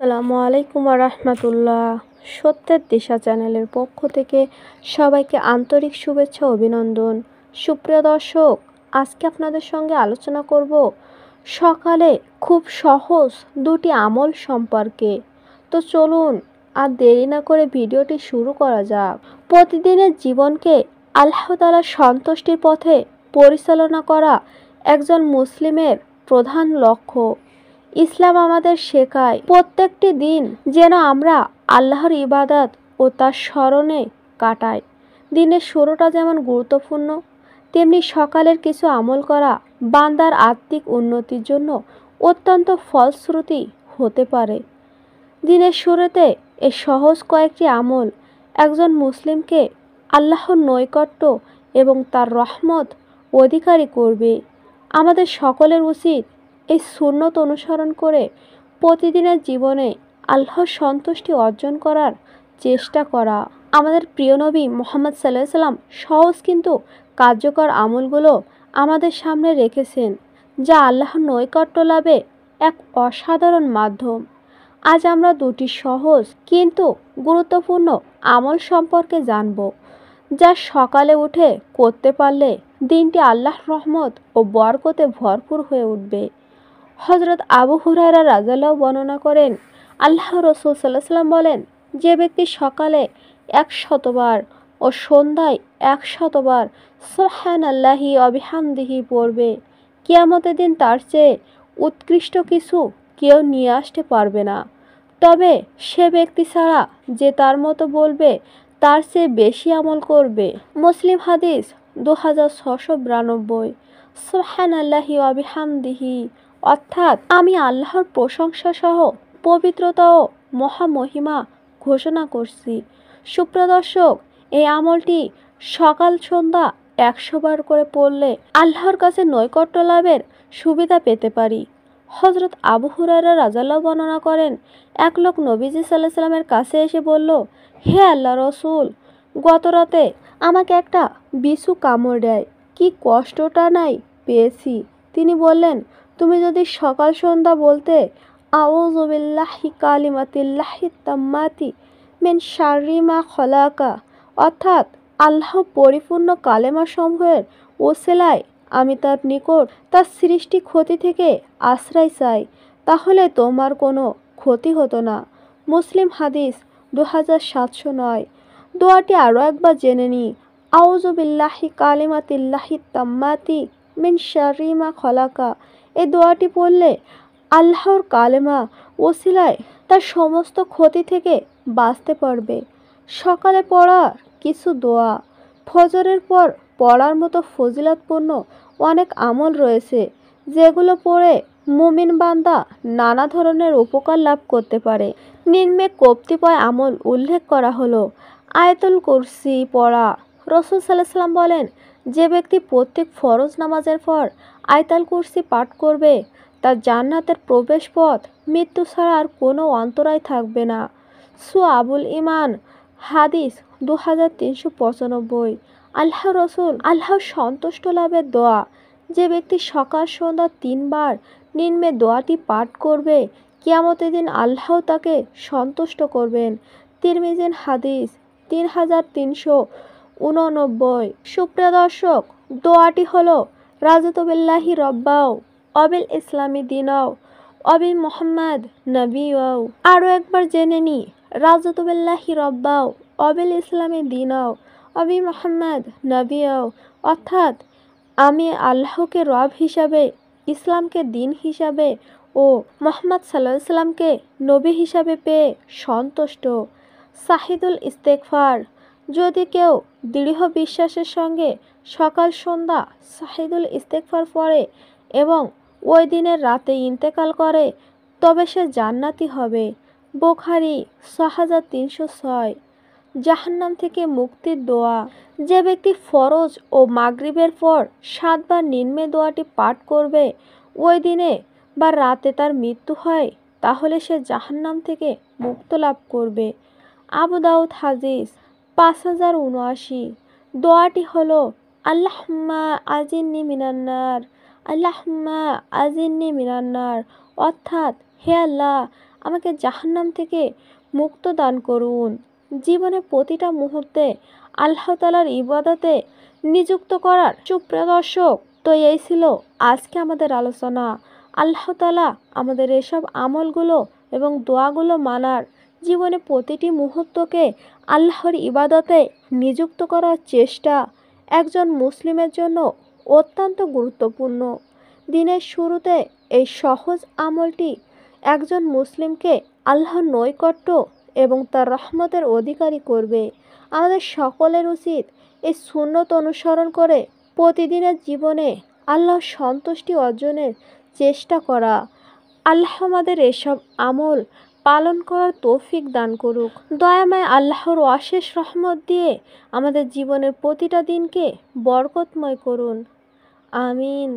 আসসালামু আলাইকুম রাহমাতুল্লাহ। সত্যের দিশা চ্যানেলের পক্ষ থেকে সবাইকে আন্তরিক শুভেচ্ছা ও অভিনন্দন। সুপ্রিয় দর্শক, আজকে আপনাদের সঙ্গে আলোচনা করব সকালে খুব সহজ দুটি আমল সম্পর্কে। তো চলুন আর দেরি না করে ভিডিওটি শুরু করা যাক। প্রতিদিনের জীবনকে আল্লাহ তাআলার সন্তুষ্টির পথে পরিচালনা করা একজন মুসলিমের প্রধান লক্ষ্য। ইসলাম আমাদের শেখায় প্রত্যেকটি দিন যেন আমরা আল্লাহর ইবাদত ও তার স্মরণে কাটাই। দিনের শুরুটা যেমন গুরুত্বপূর্ণ, তেমনি সকালের কিছু আমল করা বান্দার আত্মিক উন্নতির জন্য অত্যন্ত ফলশ্রুতি হতে পারে। দিনের শুরুতে এই সহজ কয়েকটি আমল একজন মুসলিমকে আল্লাহর নৈকট্য এবং তার রহমত অধিকারী করবে। আমাদের সকলের উচিত এই সুন্নত অনুসরণ করে প্রতিদিনের জীবনে আল্লাহর সন্তুষ্টি অর্জন করার চেষ্টা করা। আমাদের প্রিয় নবী মুহাম্মদ সাল্লাল্লাহু আলাইহি ওয়াসাল্লাম সহজ কিন্তু কার্যকর আমলগুলো আমাদের সামনে রেখেছেন, যা আল্লাহর নৈকট্য লাভে এক অসাধারণ মাধ্যম। আজ আমরা দুটি সহজ কিন্তু গুরুত্বপূর্ণ আমল সম্পর্কে জানব, যা সকালে উঠে করতে পারলে দিনটি আল্লাহর রহমত ও বরকতে ভরপুর হয়ে উঠবে। হযরত আবু হুরায়রা রাদিয়াল্লাহু বর্ণনা করেন, আল্লাহ রাসূল সাল্লাল্লাহু আলাইহি ওয়াসাল্লাম বলেন, যে ব্যক্তি সকালে 100 বার ও সন্ধ্যায় 100 বার সুবহানাল্লাহি ওয়া বিহামদিহি পড়বে, কিয়ামতের দিন তার চেয়ে উৎকৃষ্ট কিছু কেউ নিয়ে আসতে পারবে না। তবে সে ব্যক্তি ছাড়া যে তার মতো বলবে তার চেয়ে বেশি আমল করবে। মুসলিম হাদিস 2692। সুবহানাল্লাহি ওয়া বিহামদিহি অর্থাৎ আমি আল্লাহর প্রশংসা সহ পবিত্রতা ও মহামহিমা ঘোষণা করছি। সুপ্রিয় দর্শক, এই আমলটি সকাল সন্ধ্যা 100 বার করে পড়লে আল্লাহর কাছে নৈকট্য লাভের সুবিধা পেতে পারি। হযরত আবু হুরায়রা রাদিয়াল্লাহু বর্ণনা করেন, এক লোক নবীজি সাল্লাল্লাহু আলাইহি ওয়াসাল্লামের কাছে এসে বলল, হে আল্লাহর রাসূল, গত রাতে আমাকে একটা বিছু কামড় দেয়, কি কষ্টটা নাই পেয়েছি। তিনি বললেন, তুমি যদি সকাল সন্ধ্যা বলতে আউযু বিল্লাহি কালিমাতিল্লাহি তাম্মাতি মিন শাররি মা খলাকা, অর্থাৎ আল্লাহ পরিপূর্ণ কালেমা সমূহের ওসিলায় আমি তার নিকট তার সৃষ্টি ক্ষতি থেকে আশ্রয় চাই, তাহলে তোমার কোনো ক্ষতি হতো না। মুসলিম হাদিস 2709। দোয়াটি আরও একবার জেনে নিই। আউযু বিল্লাহি কালিমাতিল্লাহি তাম্মাতি মিন শাররি মা খলাকা। এই দোয়াটি পড়লে আল্লাহর কালেমা ওসিলায় তার সমস্ত ক্ষতি থেকে বাঁচতে পারবে। সকালে পড়ার কিছু দোয়া। ফজরের পর পড়ার মতো ফজিলতপূর্ণ অনেক আমল রয়েছে, যেগুলো পড়ে মুমিন বান্দা নানা ধরনের উপকার লাভ করতে পারে। নিম্নে কতিপয় আমল উল্লেখ করা হলো। আয়াতুল কুরসি পড়া। রাসূল সাল্লাল্লাহু আলাইহি ওয়াসাল্লাম বলেন, যে ব্যক্তি প্রত্যেক ফরজ নামাজের পর আয়াতুল কুরসি পাঠ করবে, তার জান্নাতের প্রবেশ পথ মৃত্যু ছাড়া আর কোনো অন্তরায় থাকবে না। সুআবুল ঈমান হাদিস 2395। আল্লাহ রাসূল আল্লাহর সন্তুষ্ট লাভের দোয়া। যে ব্যক্তি সকাল সন্ধ্যা 3 বার নিম্নে দোয়াটি পাঠ করবে, কিয়ামতের দিন আল্লাহ তাকে সন্তুষ্ট করবেন। তিরমিজি হাদিস 3389। সুপ্রিয় দর্শক, দোয়াটি হলো রাদিতু বিল্লাহি রব্বাও অবিল ইসলামি দিনাও অবি মুহাম্মদ নবিয়াও। আরও একবার জেনে নি। রাদিতু বিল্লাহি রব্বাও অবিল ইসলামি দিনাও অবি মুহাম্মদ নবিয়াও, অর্থাৎ আমি আল্লাহকে রব হিসাবে, ইসলামকে দিন হিসাবে ও মুহাম্মদ সাল্লাল্লাহু আলাইহি ওয়াসাল্লামকে নবী হিসাবে পেয়ে সন্তুষ্ট। সাহিদুল ইস্তেগফার। যদি কেউ দৃঢ় বিশ্বাসের সঙ্গে সকাল সন্ধ্যা সাহিদুল ইস্তেগফার পড়ে এবং ওই দিনের রাতে ইন্তেকাল করে, তবে সে জান্নাতি হবে। বুখারী 6306। জাহান্নাম থেকে মুক্তির দোয়া। যে ব্যক্তি ফরজ ও মাগরিবের পর 7 বার নিম্নে দোয়াটি পাঠ করবে, ওই দিনে বা রাতে তার মৃত্যু হয়, তাহলে সে জাহান্নাম থেকে মুক্ত লাভ করবে। আবু দাউদ হাদিস 5079। দোয়াটি হলো আল্লাহুম্মা আজিন্নি মিনান্নার, আল্লাহুম্মা আজিন্নি মিনান্নার, অর্থাৎ হে আল্লাহ, আমাকে জাহান্নাম থেকে মুক্ত দান করুন। জীবনের প্রতিটা মুহূর্তে আল্লাহ তাআলার ইবাদতে নিযুক্ত করার। সুপ্রিয় দর্শক, তো এই ছিল আজকে আমাদের আলোচনা। আল্লাহ তাআলা আমাদের এসব আমলগুলো এবং দোয়াগুলো মানার, জীবনে প্রতিটি মুহূর্তকে আল্লাহর ইবাদতে নিযুক্ত করার চেষ্টা একজন মুসলিমের জন্য অত্যন্ত গুরুত্বপূর্ণ। দিনের শুরুতে এই সহজ আমলটি একজন মুসলিমকে আল্লাহর নৈকট্য এবং তার রহমতের অধিকারী করবে। আমাদের সকলের উচিত এই সুন্নত অনুসরণ করে প্রতিদিনের জীবনে আল্লাহর সন্তুষ্টি অর্জনের চেষ্টা করা। আল্লাহ আমাদের এসব আমল পালন করার তৌফিক দান করুক। দয়াময় আল্লাহর অশেষ রহমত দিয়ে আমাদের জীবনের প্রতিটা দিনকে বরকতময় করুন। আমিন।